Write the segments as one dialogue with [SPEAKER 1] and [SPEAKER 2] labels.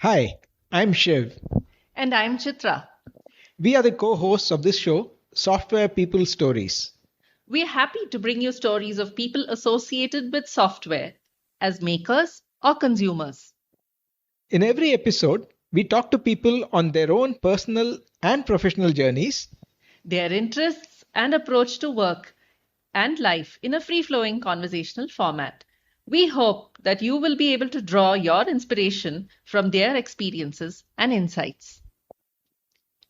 [SPEAKER 1] Hi, I'm Shiv.
[SPEAKER 2] And I'm Chitra.
[SPEAKER 1] We are the co hosts of this show, Software People Stories.
[SPEAKER 2] We're happy to bring you stories of people associated with software as makers or consumers.
[SPEAKER 1] In every episode, we talk to people on their own personal and professional journeys.
[SPEAKER 2] Their interests and approach to work and life in a free flowing conversational format. We hope that you will be able to draw your inspiration from their experiences and insights.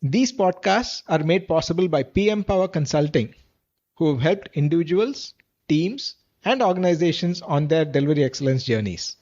[SPEAKER 1] These podcasts are made possible by PM Power Consulting, who have helped individuals, teams, and organizations on their delivery excellence journeys.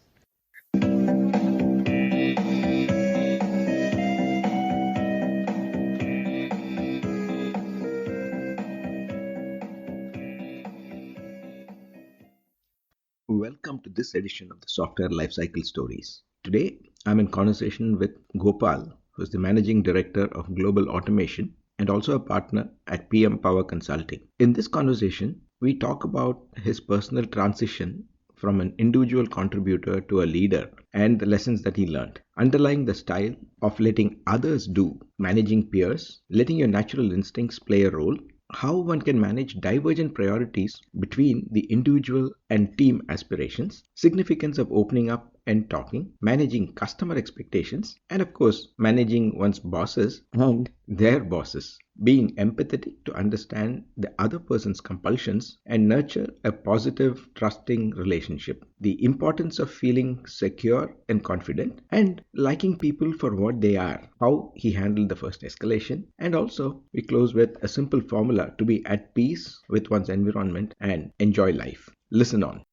[SPEAKER 3] Welcome to this edition of the Software Lifecycle Stories. Today, I'm in conversation with Gopal, who is the Managing Director of Global Automation and also a partner at PM Power Consulting. In this conversation, we talk about his personal transition from an individual contributor to a leader and the lessons that he learned. Underlying the style of letting others do, managing peers, letting your natural instincts play a role, how one can manage divergent priorities between the individual and team aspirations, significance of opening up and talking, managing customer expectations, and of course, managing one's bosses and their bosses, being empathetic to understand the other person's compulsions and nurture a positive, trusting relationship, the importance of feeling secure and confident, and liking people for what they are, how he handled the first escalation, and also we close with a simple formula to be at peace with one's environment and enjoy life. Listen on.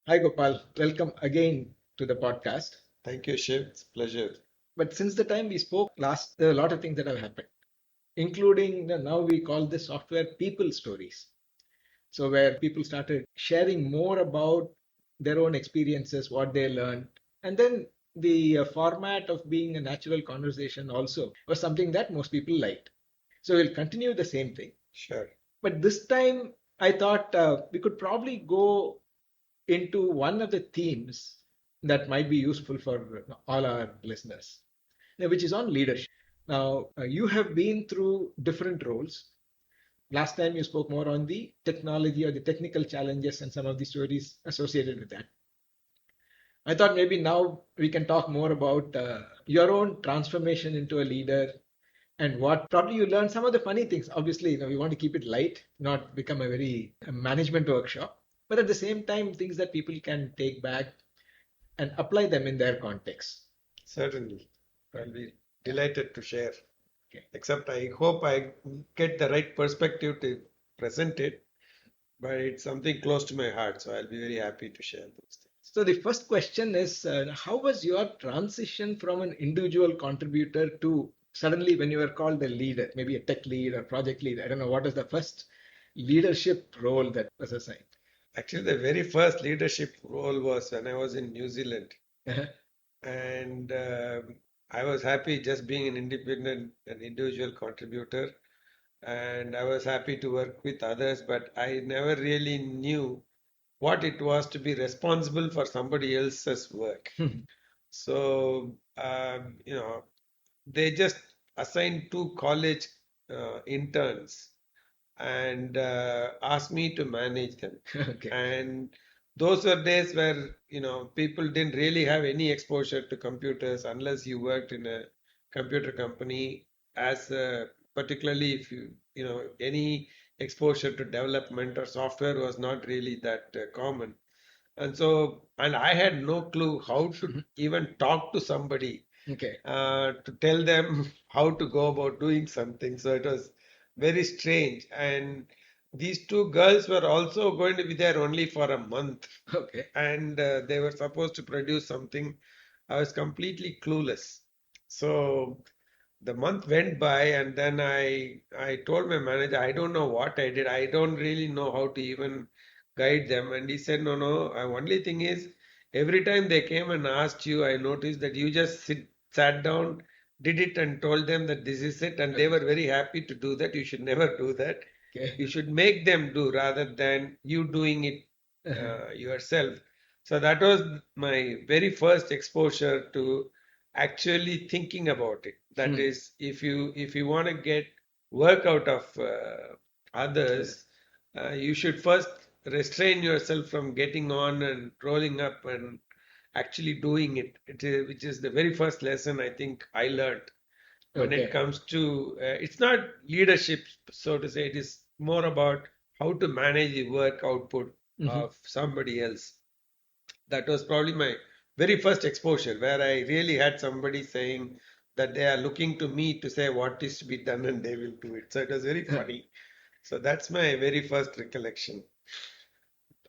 [SPEAKER 1] Hi, Gopal. Welcome again to the podcast.
[SPEAKER 4] Thank you, Shiv. It's a pleasure.
[SPEAKER 1] But since the time we spoke last, there are a lot of things that have happened, including now we call this software people stories. So, where people started sharing more about their own experiences, what they learned, and then the format of being a natural conversation also was something that most people liked. So, we'll continue the same thing.
[SPEAKER 4] Sure.
[SPEAKER 1] But this time, I thought we could probably go into one of the themes that might be useful for all our listeners, which is on leadership. Now, you have been through different roles. Last time you spoke more on the technology or the technical challenges and some of the stories associated with that. I thought maybe now we can talk more about your own transformation into a leader and what probably you learned some of the funny things. Obviously, we want to keep it light, not become a management workshop, but at the same time, things that people can take back and apply them in their context.
[SPEAKER 4] Certainly. I'll be delighted to share.
[SPEAKER 1] Okay.
[SPEAKER 4] Except I hope I get the right perspective to present it, but it's something close to my heart, so I'll be very happy to share those things.
[SPEAKER 1] So the first question is, how was your transition from an individual contributor to suddenly when you were called a leader, maybe a tech lead or project lead? I don't know, what was the first leadership role that was assigned?
[SPEAKER 4] Actually, the very first leadership role was when I was in New Zealand.
[SPEAKER 1] Uh-huh.
[SPEAKER 4] And I was happy just being an individual contributor. And I was happy to work with others, but I never really knew what it was to be responsible for somebody else's work. So, they just assigned two college interns and asked me to manage them.
[SPEAKER 1] Okay.
[SPEAKER 4] And those were days where, people didn't really have any exposure to computers unless you worked in a computer company particularly if any exposure to development or software was not really that common. And I had no clue how to even talk to somebody
[SPEAKER 1] Okay.
[SPEAKER 4] to tell them how to go about doing something. So it was very strange. And these two girls were also going to be there only for a month.
[SPEAKER 1] Okay.
[SPEAKER 4] And they were supposed to produce something. I was completely clueless. So the month went by, and then I told my manager, I don't know what I did. I don't really know how to even guide them. And he said, no. Only thing is, every time they came and asked you, I noticed that you just sat down, did it, and told them that this is it. And they were very happy to do that. You should never do that.
[SPEAKER 1] Okay.
[SPEAKER 4] You should make them do rather than you doing it yourself. So that was my very first exposure to actually thinking about it. That is, if you want to get work out of others, you should first restrain yourself from getting on and rolling up and actually doing it. Which is the very first lesson I think I learned when it comes to it's not leadership, so to say. It is more about how to manage the work output of somebody else. That was probably my very first exposure where I really had somebody saying that they are looking to me to say what is to be done and they will do it. So it was very funny. So that's my very first recollection.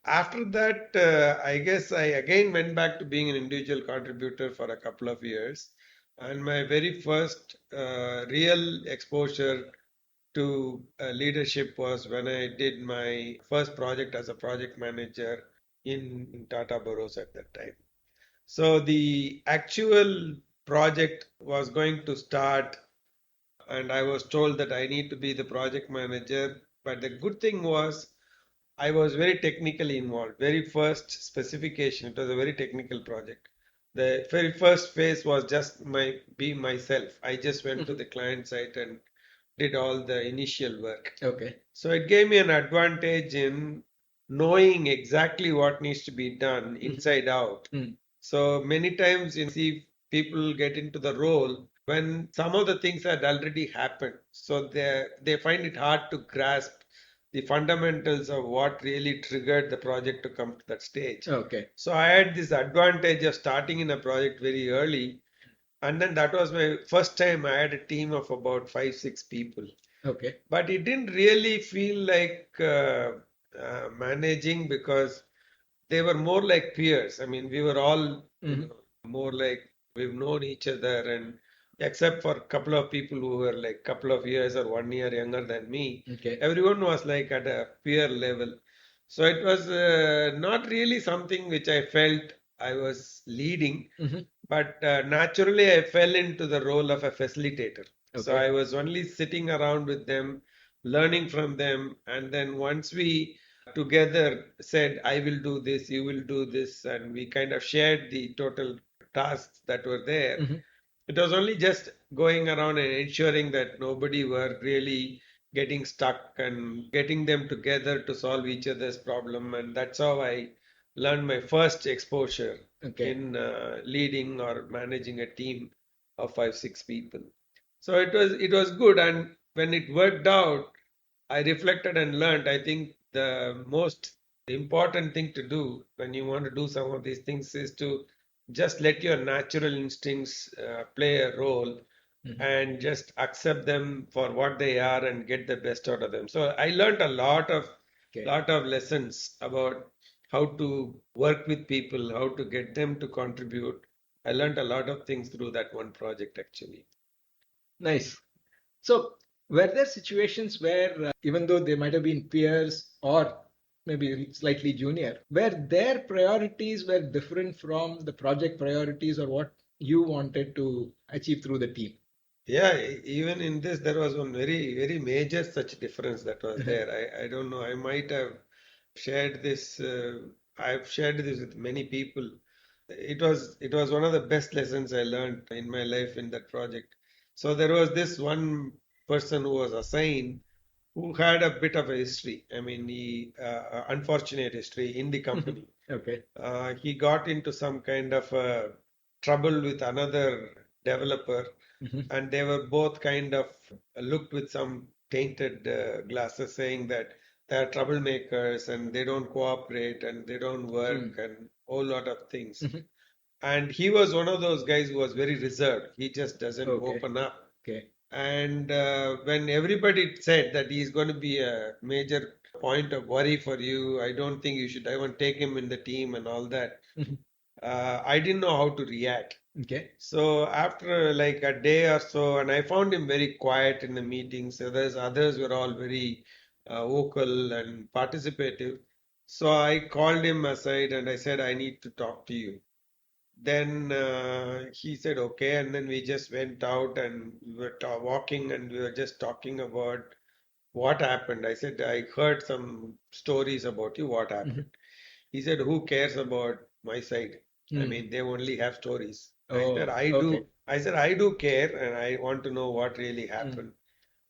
[SPEAKER 4] After that, I guess I again went back to being an individual contributor for a couple of years. And my very first real exposure to leadership was when I did my first project as a project manager in Tata Burrows at that time. So the actual project was going to start, and I was told that I need to be the project manager. But the good thing was, I was very technically involved. Very first specification, it was a very technical project. The very first phase was just be myself. I just went to the client site and did all the initial work. So it gave me an advantage in knowing exactly what needs to be done inside out. So many times you see people get into the role when some of the things had already happened. So they find it hard to grasp the fundamentals of what really triggered the project to come to that stage. So I had this advantage of starting in a project very early. And then that was my first time I had a team of about 5, 6 people. But it didn't really feel like managing, because they were more like peers. I mean, we were all more like we've known each other, and except for a couple of people who were like a couple of years or 1 year younger than me, everyone was like at a peer level. So it was not really something which I felt I was leading, but naturally I fell into the role of a facilitator. So I was only sitting around with them, learning from them, and then once we together said, I will do this, you will do this, and we kind of shared the total tasks that were there. It was only just going around and ensuring that nobody were really getting stuck and getting them together to solve each other's problem. And that's how I learned my first exposure in leading or managing a team of 5, 6 people. So it was good, and when it worked out, I reflected and learned. I think the most important thing to do when you want to do some of these things is to just let your natural instincts play a role and just accept them for what they are and get the best out of them. So I learned a lot of lessons about how to work with people, how to get them to contribute. I learned a lot of things through that one project actually.
[SPEAKER 1] Nice. So, were there situations where, even though they might have been peers or maybe slightly junior, where their priorities were different from the project priorities or what you wanted to achieve through the team?
[SPEAKER 4] Yeah, even in this, there was one very, very major such difference that was there. I don't know, I might have shared this, I've shared this with many people. It was one of the best lessons I learned in my life in that project. So there was this one person who was assigned who had a bit of a history. I mean, unfortunate history in the company. He got into some kind of trouble with another developer, and they were both kind of looked with some tainted glasses, saying that they are troublemakers and they don't cooperate and they don't work and whole lot of things. And he was one of those guys who was very reserved. He just doesn't open up. And when everybody said that he's going to be a major point of worry for you, I don't think you should even take him in the team and all that. I didn't know how to react. So after like a day or so, and I found him very quiet in the meetings. Others were all very vocal and participative. So I called him aside and I said, I need to talk to you. Then he said, okay. And then we just went out and we were walking and we were just talking about what happened. I said, I heard some stories about you. What happened? He said, who cares about my side? I mean, they only have stories.
[SPEAKER 1] Oh, okay.
[SPEAKER 4] I said, I do care and I want to know what really happened.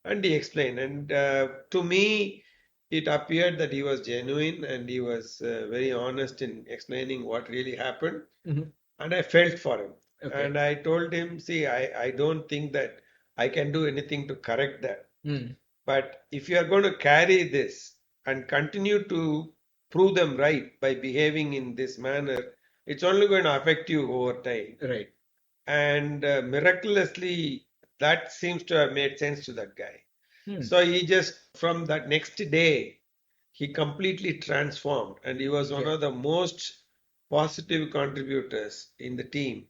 [SPEAKER 4] And he explained. And to me, it appeared that he was genuine and he was very honest in explaining what really happened.
[SPEAKER 1] Mhm.
[SPEAKER 4] And I felt for him.
[SPEAKER 1] Okay.
[SPEAKER 4] And I told him, see, I don't think that I can do anything to correct that.
[SPEAKER 1] Mm.
[SPEAKER 4] But if you are going to carry this and continue to prove them right by behaving in this manner, it's only going to affect you over time.
[SPEAKER 1] Right.
[SPEAKER 4] And miraculously, that seems to have made sense to that guy.
[SPEAKER 1] Hmm.
[SPEAKER 4] So he just, from that next day, he completely transformed and he was one
[SPEAKER 1] Okay.
[SPEAKER 4] of the most positive contributors in the team.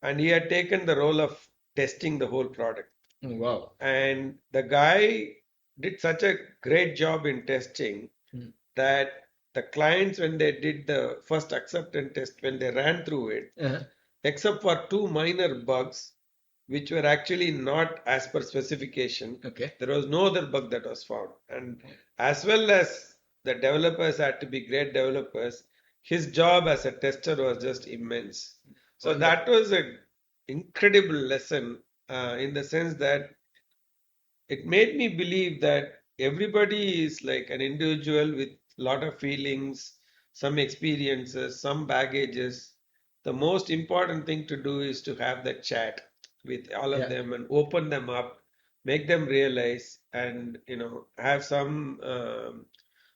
[SPEAKER 4] And he had taken the role of testing the whole product.
[SPEAKER 1] Wow.
[SPEAKER 4] And the guy did such a great job in testing
[SPEAKER 1] Hmm.
[SPEAKER 4] that the clients, when they did the first acceptance test, when they ran through it,
[SPEAKER 1] Uh-huh.
[SPEAKER 4] except for two minor bugs, which were actually not as per specification,
[SPEAKER 1] Okay.
[SPEAKER 4] there was no other bug that was found. And as well as the developers had to be great developers, his job as a tester was just immense. So that was an incredible lesson in the sense that it made me believe that everybody is like an individual with a lot of feelings, some experiences, some baggages. The most important thing to do is to have that chat with all of
[SPEAKER 1] Yeah.
[SPEAKER 4] them and open them up, make them realize, and have some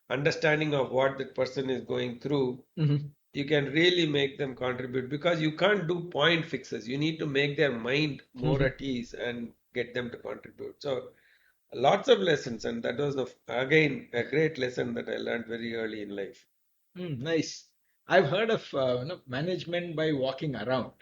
[SPEAKER 4] understanding of what that person is going through.
[SPEAKER 1] Mhm.
[SPEAKER 4] You can really make them contribute because you can't do point fixes. You need to make their mind more
[SPEAKER 1] Mhm.
[SPEAKER 4] at ease and get them to contribute. So lots of lessons, and that was again a great lesson that I learned very early in life.
[SPEAKER 1] Nice. I've heard of management by walking around.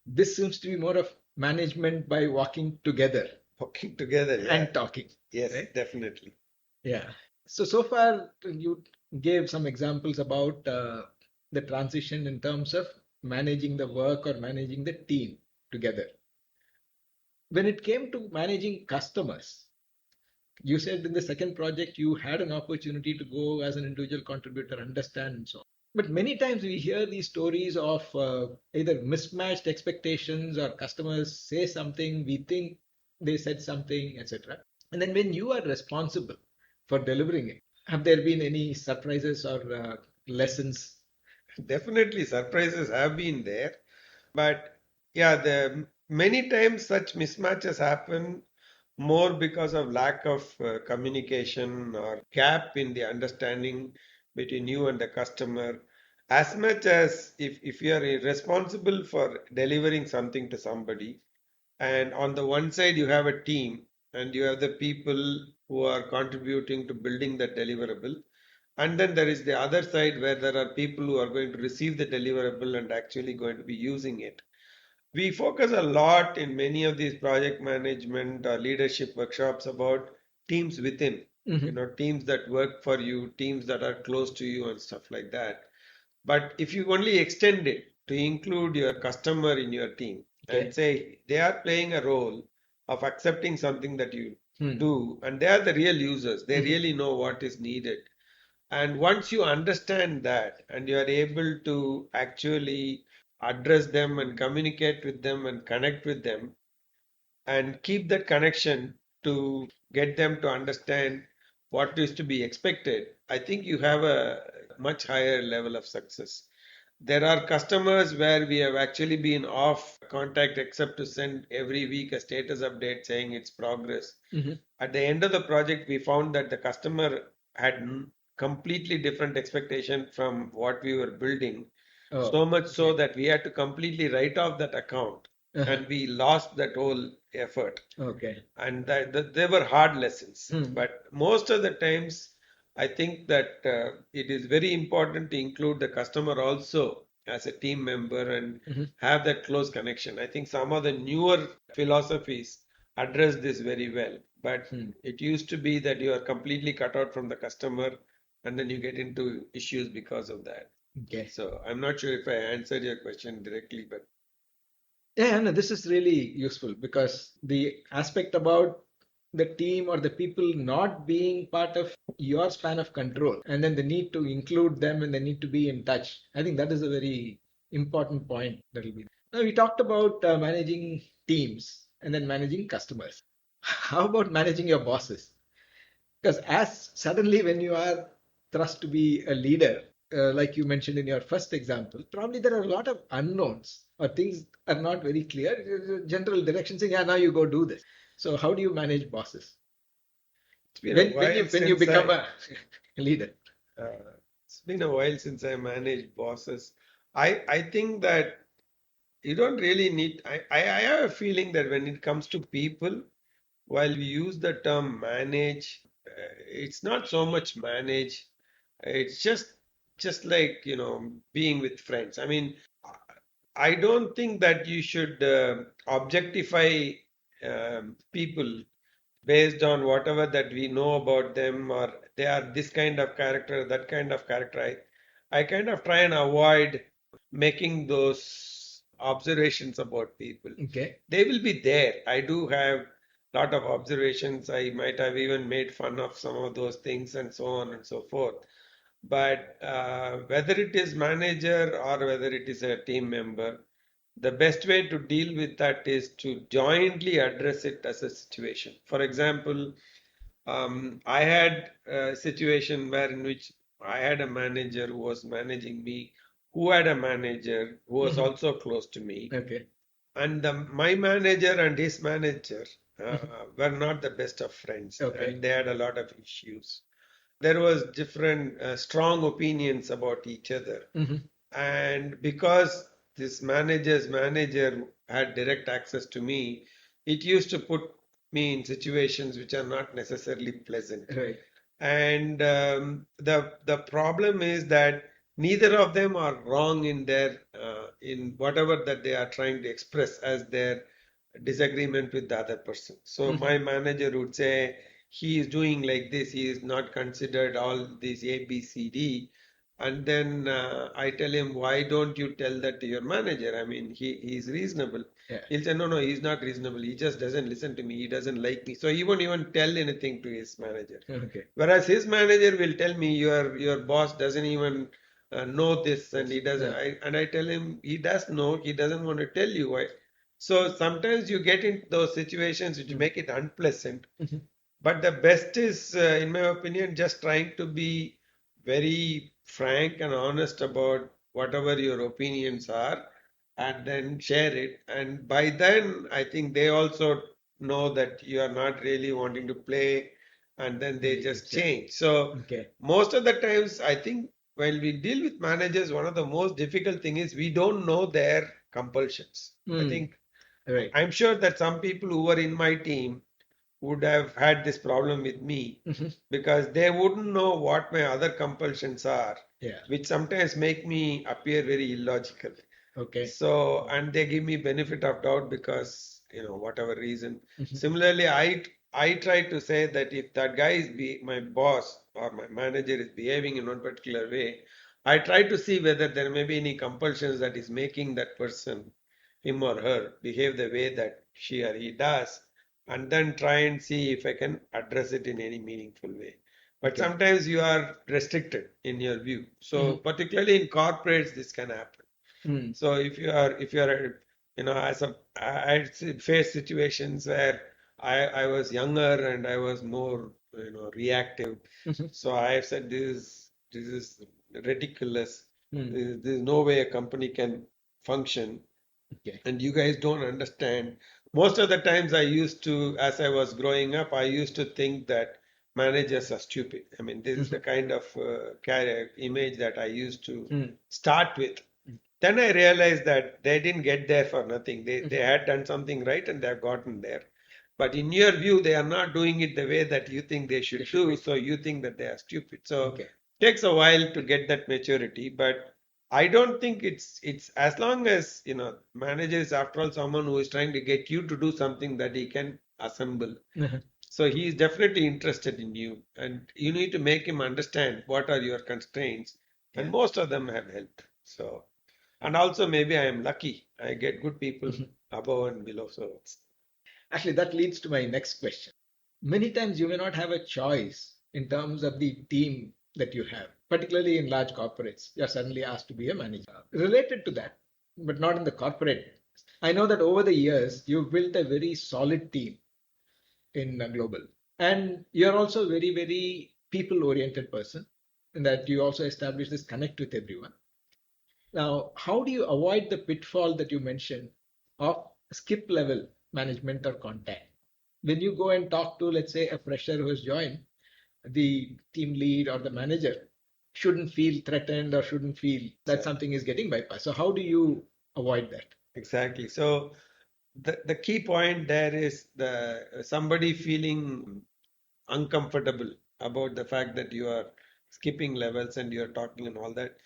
[SPEAKER 1] This seems to be more of management by walking together
[SPEAKER 4] Working together, yeah.
[SPEAKER 1] and talking,
[SPEAKER 4] Yes,
[SPEAKER 1] right?
[SPEAKER 4] definitely.
[SPEAKER 1] Yeah. So far you gave some examples about the transition in terms of managing the work or managing the team together. When it came to managing customers, you said in the second project you had an opportunity to go as an individual contributor, understand and so on. But many times we hear these stories of either mismatched expectations or customers say something, we think they said something, etc. And then when you are responsible for delivering it, have there been any surprises or lessons?
[SPEAKER 4] Definitely, surprises have been there, but yeah, the many times such mismatches happen more because of lack of communication or gap in the understanding between you and the customer. As much as if you are responsible for delivering something to somebody, and on the one side you have a team and you have the people who are contributing to building that deliverable, and then there is the other side where there are people who are going to receive the deliverable and actually going to be using it. We focus a lot in many of these project management or leadership workshops about teams within,
[SPEAKER 1] Mhm.
[SPEAKER 4] teams that work for you, teams that are close to you, and stuff like that. But if you only extend it to include your customer in your team and
[SPEAKER 1] Okay.
[SPEAKER 4] say they are playing a role of accepting something that you
[SPEAKER 1] Hmm.
[SPEAKER 4] do, and they are the real users, they
[SPEAKER 1] Mhm.
[SPEAKER 4] really know what is needed. And once you understand that and you are able to actually address them and communicate with them and connect with them and keep that connection to get them to understand what is to be expected, I think you have a much higher level of success. There are customers where we have actually been off contact except to send every week a status update saying its progress.
[SPEAKER 1] Mhm.
[SPEAKER 4] At the end of the project, we found that the customer had completely different expectation from what we were building.
[SPEAKER 1] Oh,
[SPEAKER 4] So much so
[SPEAKER 1] okay.
[SPEAKER 4] that we had to completely write off that account
[SPEAKER 1] Uh-huh.
[SPEAKER 4] and we lost that whole effort.
[SPEAKER 1] Okay.
[SPEAKER 4] And they were hard lessons.
[SPEAKER 1] Hmm.
[SPEAKER 4] But most of the times, I think that it is very important to include the customer also as a team member and
[SPEAKER 1] Mhm.
[SPEAKER 4] have that close connection. I think some of the newer philosophies address this very well. But
[SPEAKER 1] Hmm.
[SPEAKER 4] it used to be that you are completely cut out from the customer and then you get into issues because of that.
[SPEAKER 1] Okay.
[SPEAKER 4] So I'm not sure if I answered your question directly, but
[SPEAKER 1] Yeah, no, this is really useful because the aspect about the team or the people not being part of your span of control and then the need to include them and the need to be in touch. I think that is a very important point that will be. Now, we talked about managing teams and then managing customers. How about managing your bosses? Because as suddenly when you are thrust to be a leader, like you mentioned in your first example, probably there are a lot of unknowns or things are not very clear. General direction saying, yeah, now you go do this. So how do you manage bosses
[SPEAKER 4] It's been a while
[SPEAKER 1] when you
[SPEAKER 4] since
[SPEAKER 1] become a leader?
[SPEAKER 4] it's been a while since I managed bosses. I think that you don't really need. I have a feeling that when it comes to people, while we use the term manage, it's not so much manage. It's just like, being with friends. I mean, I don't think that you should objectify people based on whatever that we know about them, or they are this kind of character, that kind of character. I kind of try and avoid making those observations about people.
[SPEAKER 1] Okay.
[SPEAKER 4] They will be there. I do have a lot of observations. I might have even made fun of some of those things and so on and so forth. But whether it is manager or whether it is a team member, the best way to deal with that is to jointly address it as a situation. For example, I had a situation where in which I had a manager who was managing me, who had a manager who was also close to me,
[SPEAKER 1] Okay.
[SPEAKER 4] and my manager and his manager were not the best of friends,
[SPEAKER 1] Okay.
[SPEAKER 4] and they had a lot of issues. There was different strong opinions about each other, and because this manager's manager had direct access to me, it used to put me in situations which are not necessarily pleasant.
[SPEAKER 1] Right.
[SPEAKER 4] And the problem is that neither of them are wrong in their in whatever that they are trying to express as their disagreement with the other person. So my manager would say he is doing like this, he is not considered all these A, B, C, D. And then I tell him, why don't you tell that to your manager? I mean, he's reasonable.
[SPEAKER 1] Yeah.
[SPEAKER 4] He'll say, no, he's not reasonable. He just doesn't listen to me. He doesn't like me. So he won't even tell anything to his manager.
[SPEAKER 1] Okay.
[SPEAKER 4] Whereas his manager will tell me, your boss doesn't even know this, and he doesn't.
[SPEAKER 1] Yeah.
[SPEAKER 4] I tell him he does know. He doesn't want to tell you why. So sometimes you get into those situations which make it unpleasant. But the best is, in my opinion, just trying to be very frank and honest about whatever your opinions are, and then share it. And by then, I think they also know that you are not really wanting to play, and then they just change. So
[SPEAKER 1] Okay.
[SPEAKER 4] most of the times, I think when we deal with managers, one of the most difficult thing is we don't know their compulsions. I think
[SPEAKER 1] Right.
[SPEAKER 4] I'm sure that some people who were in my team would have had this problem with me because they wouldn't know what my other compulsions are,
[SPEAKER 1] Yeah.
[SPEAKER 4] which sometimes make me appear very illogical.
[SPEAKER 1] Okay.
[SPEAKER 4] So, and they give me benefit of doubt because, whatever reason. Similarly, I try to say that if that guy is my boss or my manager is behaving in one particular way, I try to see whether there may be any compulsions that is making that person, him or her, behave the way that she or he does, and then try and see if I can address it in any meaningful way. But
[SPEAKER 1] Okay.
[SPEAKER 4] sometimes you are restricted in your view. So particularly in corporates, this can happen. So if you are, I faced situations where I was younger and I was more, reactive. So I have said this is ridiculous. There's no way a company can function,
[SPEAKER 1] Okay.
[SPEAKER 4] and you guys don't understand. Most of the times I used to, as I was growing up, I used to think that managers are stupid. I mean, this is the kind of image that I used to start with. Then I realized that they didn't get there for nothing. They had done something right and they have gotten there. But in your view, they are not doing it the way that you think they should do. So you think that they are stupid. So
[SPEAKER 1] Okay.
[SPEAKER 4] it takes a while to get that maturity. But I don't think it's as long as, manager is after all someone who is trying to get you to do something that he can assemble. So he is definitely interested in you, and you need to make him understand what are your constraints. And most of them have helped. So, and also maybe I am lucky. I get good people above and below. So
[SPEAKER 1] Actually, that leads to my next question. Many times you may not have a choice in terms of the team that you have, particularly in large corporates. You're suddenly asked to be a manager. Related to that, but not in the corporate I know that over the years, you've built a very solid team in Global. And you're also very, very people-oriented person, in that you also establish this connect with everyone. Now, how do you avoid the pitfall that you mentioned of skip level management or contact? When you go and talk to, let's say, a fresher who has joined, the team lead or the manager shouldn't feel threatened or shouldn't feel that something is getting bypassed. So, how do you avoid that?
[SPEAKER 4] Exactly. So the key point there is the somebody feeling uncomfortable about the fact that you are skipping levels and you're talking and all that.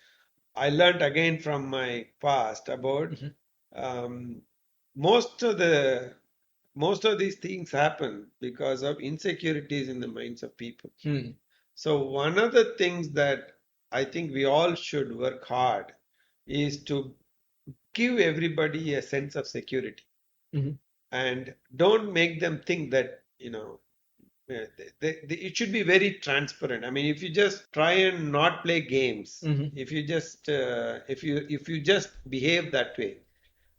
[SPEAKER 4] I learned again from my past about
[SPEAKER 1] Mhm.
[SPEAKER 4] um, most of the most of these things happen because of insecurities in the minds of people.
[SPEAKER 1] Hmm.
[SPEAKER 4] So one of the things that I think we all should work hard is to give everybody a sense of security
[SPEAKER 1] Mhm.
[SPEAKER 4] and don't make them think that, it should be very transparent. I mean, if you just try and not play games,
[SPEAKER 1] Mhm.
[SPEAKER 4] if you just behave that way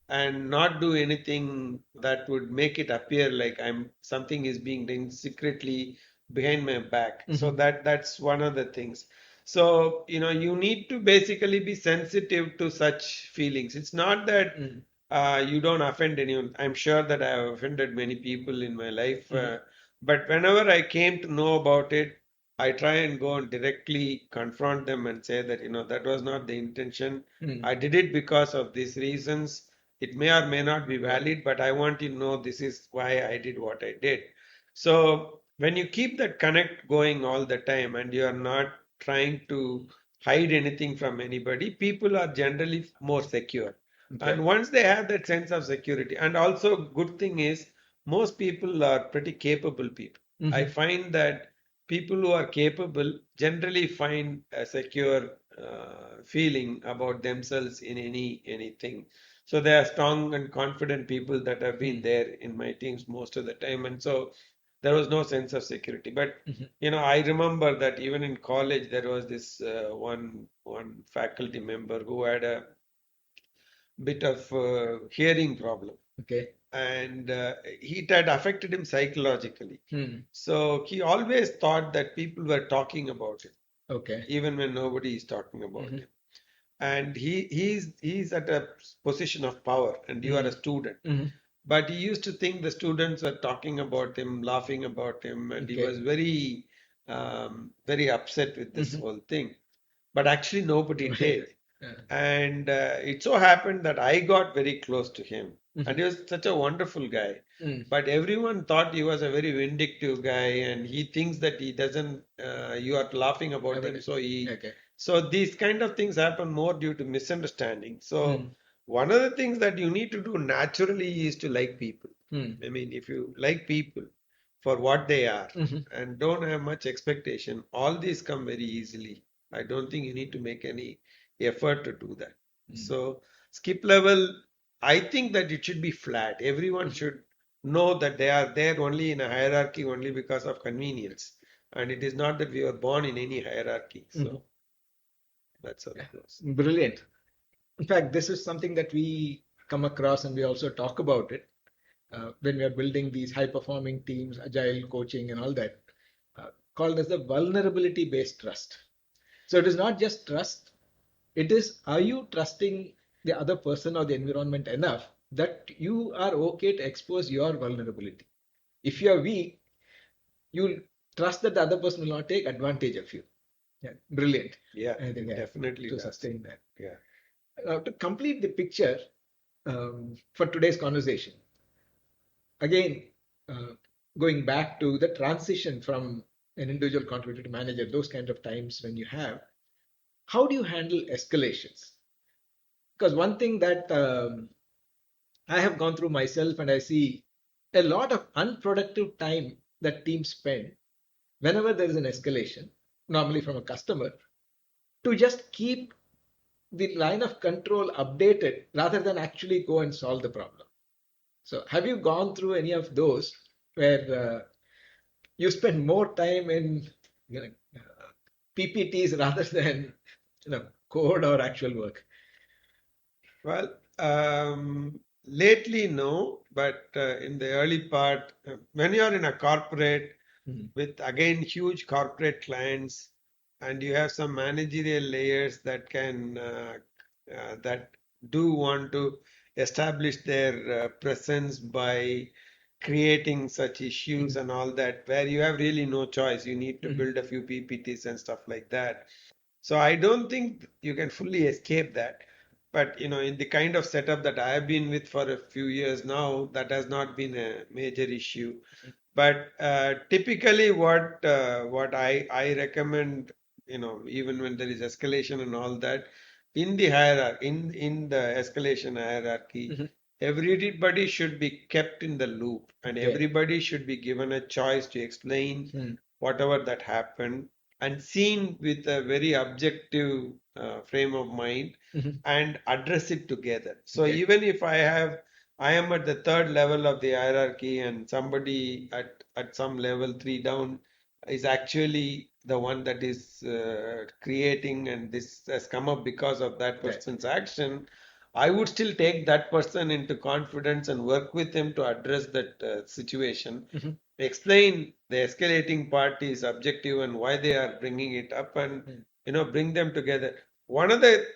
[SPEAKER 4] and not do anything that would make it appear like I'm something is being done secretly behind my back. So
[SPEAKER 1] Mhm.
[SPEAKER 4] that's one of the things. So, you need to basically be sensitive to such feelings. It's not that
[SPEAKER 1] Mhm.
[SPEAKER 4] you don't offend anyone. I'm sure that I have offended many people in my life.
[SPEAKER 1] Mhm.
[SPEAKER 4] But whenever I came to know about it, I try and go and directly confront them and say that, that was not the intention.
[SPEAKER 1] Mhm.
[SPEAKER 4] I did it because of these reasons. It may or may not be valid, but I want you to know this is why I did what I did. So when you keep that connect going all the time and you are not trying to hide anything from anybody, people are generally more secure.
[SPEAKER 1] Okay.
[SPEAKER 4] And once they have that sense of security, and also good thing is most people are pretty capable people. I
[SPEAKER 1] Mhm.
[SPEAKER 4] find that people who are capable generally find a secure feeling about themselves in anything. So they are strong and confident people that have been
[SPEAKER 1] Mhm.
[SPEAKER 4] there in my teams most of the time, and so there was no sense of security. But
[SPEAKER 1] Mhm.
[SPEAKER 4] I remember that even in college there was this one faculty member who had a bit of hearing problem,
[SPEAKER 1] Okay.
[SPEAKER 4] and it had affected him psychologically.
[SPEAKER 1] Hmm.
[SPEAKER 4] So he always thought that people were talking about him
[SPEAKER 1] Okay.
[SPEAKER 4] even when nobody is talking about
[SPEAKER 1] Mhm.
[SPEAKER 4] him, and he's at a position of power and you are a
[SPEAKER 1] Mhm.
[SPEAKER 4] student,
[SPEAKER 1] Mhm.
[SPEAKER 4] but he used to think the students were talking about him, laughing about him, and he was
[SPEAKER 1] Okay.
[SPEAKER 4] very upset with this
[SPEAKER 1] Mhm.
[SPEAKER 4] whole thing, but actually nobody did.
[SPEAKER 1] Yeah.
[SPEAKER 4] And it so happened that I got very close to him. And
[SPEAKER 1] Mhm.
[SPEAKER 4] he was such a wonderful guy.
[SPEAKER 1] Mm.
[SPEAKER 4] But everyone thought he was a very vindictive guy, and he thinks that he doesn't, you are laughing about him.
[SPEAKER 1] About it. Okay.
[SPEAKER 4] So these kind of things happen more due to misunderstanding. So
[SPEAKER 1] Mm.
[SPEAKER 4] one of the things that you need to do naturally is to like people.
[SPEAKER 1] Mm.
[SPEAKER 4] I mean, if you like people for what they are
[SPEAKER 1] Mhm.
[SPEAKER 4] and don't have much expectation, all these come very easily. I don't think you need to make any effort to do that.
[SPEAKER 1] Mm.
[SPEAKER 4] So skip level, I think that it should be flat. Everyone
[SPEAKER 1] Mhm.
[SPEAKER 4] should know that they are there only in a hierarchy only because of convenience. And it is not that we were born in any hierarchy.
[SPEAKER 1] Mhm.
[SPEAKER 4] So that's how
[SPEAKER 1] Yeah.
[SPEAKER 4] it goes.
[SPEAKER 1] Brilliant. In fact, this is something that we come across and we also talk about it when we are building these high performing teams, agile coaching, and all that, called as the vulnerability based trust. So it is not just trust, it is, are you trusting the other person or the environment enough that you are okay to expose your vulnerability? If you are weak, you'll trust that the other person will not take advantage of you. Yeah, brilliant.
[SPEAKER 4] Yeah,
[SPEAKER 1] I think
[SPEAKER 4] it definitely
[SPEAKER 1] to
[SPEAKER 4] does.
[SPEAKER 1] sustain that.
[SPEAKER 4] Yeah.
[SPEAKER 1] To complete the picture for today's conversation, again, uh, going back to the transition from an individual contributor to manager, those kind of times when you have, how do you handle escalations? Because one thing that I have gone through myself and I see a lot of unproductive time that teams spend whenever there is an escalation, normally from a customer, to just keep the line of control updated rather than actually go and solve the problem. So, have you gone through any of those where you spend more time in you know, PPTs rather than code or actual work?
[SPEAKER 4] Well, Lately, no, but in the early part, when you're in a corporate with again huge corporate clients, and you have some managerial layers that can that do want to establish their presence by creating such issues and all that, where you have really no choice. You need to build a few PPTs and stuff like that. So I don't think you can fully escape that. But in the kind of setup that I have been with for a few years now, that has not been a major issue. But typically, what I recommend, even when there is escalation and all that, in the hierarchy, in the escalation hierarchy, everybody should be kept in the loop, and everybody should be given a choice to explain whatever that happened, and seen with a very objective frame of mind, and address it together. So even if I am at the third level of the hierarchy, and somebody at some level 3 down is actually the one that is creating, and this has come up because of that person's action, I would still take that person into confidence and work with him to address that situation, explain the escalating party's objective and why they are bringing it up, and bring them together. One of the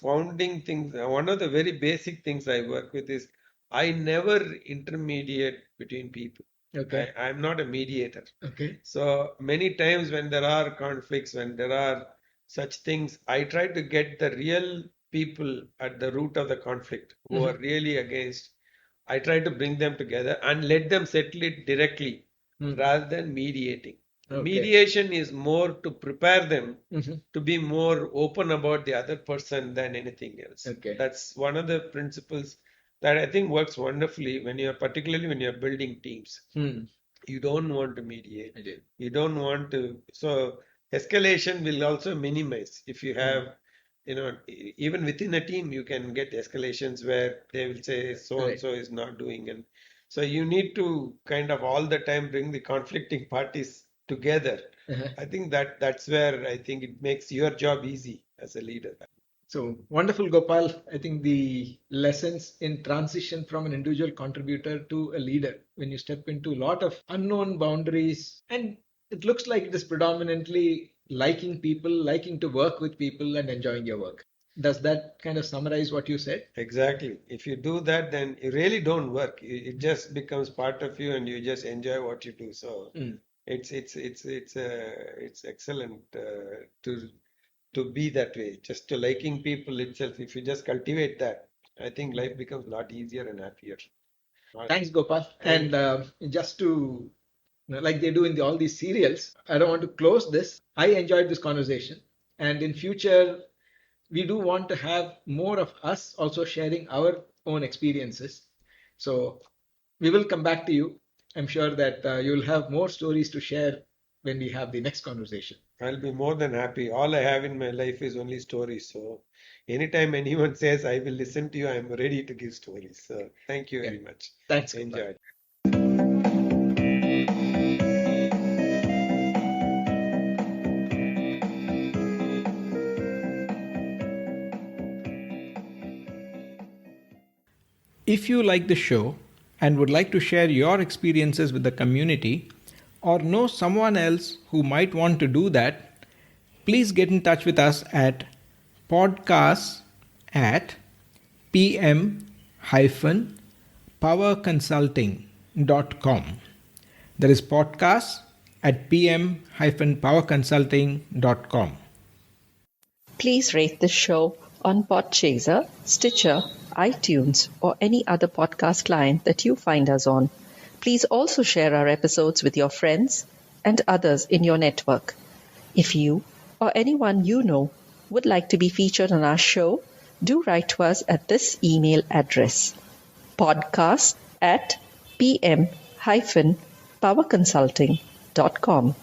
[SPEAKER 4] founding things, one of the very basic things I work with is I never intermediate between people.
[SPEAKER 1] Okay.
[SPEAKER 4] I'm not a mediator.
[SPEAKER 1] Okay.
[SPEAKER 4] So many times when there are conflicts, when there are such things, I try to get the real people at the root of the conflict who are really against. I try to bring them together and let them settle it directly rather than mediating.
[SPEAKER 1] Okay.
[SPEAKER 4] Mediation is more to prepare them to be more open about the other person than anything else.
[SPEAKER 1] Okay.
[SPEAKER 4] That's one of the principles that I think works wonderfully particularly when you're building teams. You don't want to mediate. You don't want to. So escalation will also minimize. If you have, even within a team, you can get escalations where they will say so and so is not doing, and so you need to kind of all the time bring the conflicting parties together. I think that's where I think it makes your job easy as a leader.
[SPEAKER 1] So wonderful, Gopal. I think the lessons in transition from an individual contributor to a leader, when you step into a lot of unknown boundaries, and it looks like it is predominantly liking people, liking to work with people, and enjoying your work. Does that kind of summarize what you said?
[SPEAKER 4] Exactly. If you do that, then you really don't work. It just becomes part of you, and you just enjoy what you do. So it's excellent to be that way. Just to liking people itself. If you just cultivate that, I think life becomes a lot easier and happier.
[SPEAKER 1] Thanks, Gopal. And just to, like they do in all these serials, I don't want to close this. I enjoyed this conversation, and in future, we do want to have more of us also sharing our own experiences. So we will come back to you. I'm sure that you'll have more stories to share when we have the next conversation.
[SPEAKER 4] I'll be more than happy. All I have in my life is only stories. So anytime anyone says I will listen to you, I'm ready to give stories. So thank you very much.
[SPEAKER 1] Thanks.
[SPEAKER 4] Enjoy.
[SPEAKER 3] If you like the show and would like to share your experiences with the community, or know someone else who might want to do that, please get in touch with us at podcast@pm-powerconsulting.com. That is podcast@pm-powerconsulting.com.
[SPEAKER 2] Please rate this show on Podchaser, Stitcher, iTunes, or any other podcast client that you find us on. Please also share our episodes with your friends and others in your network. If you or anyone you know would like to be featured on our show, do write to us at this email address: podcast@pm-powerconsulting.com.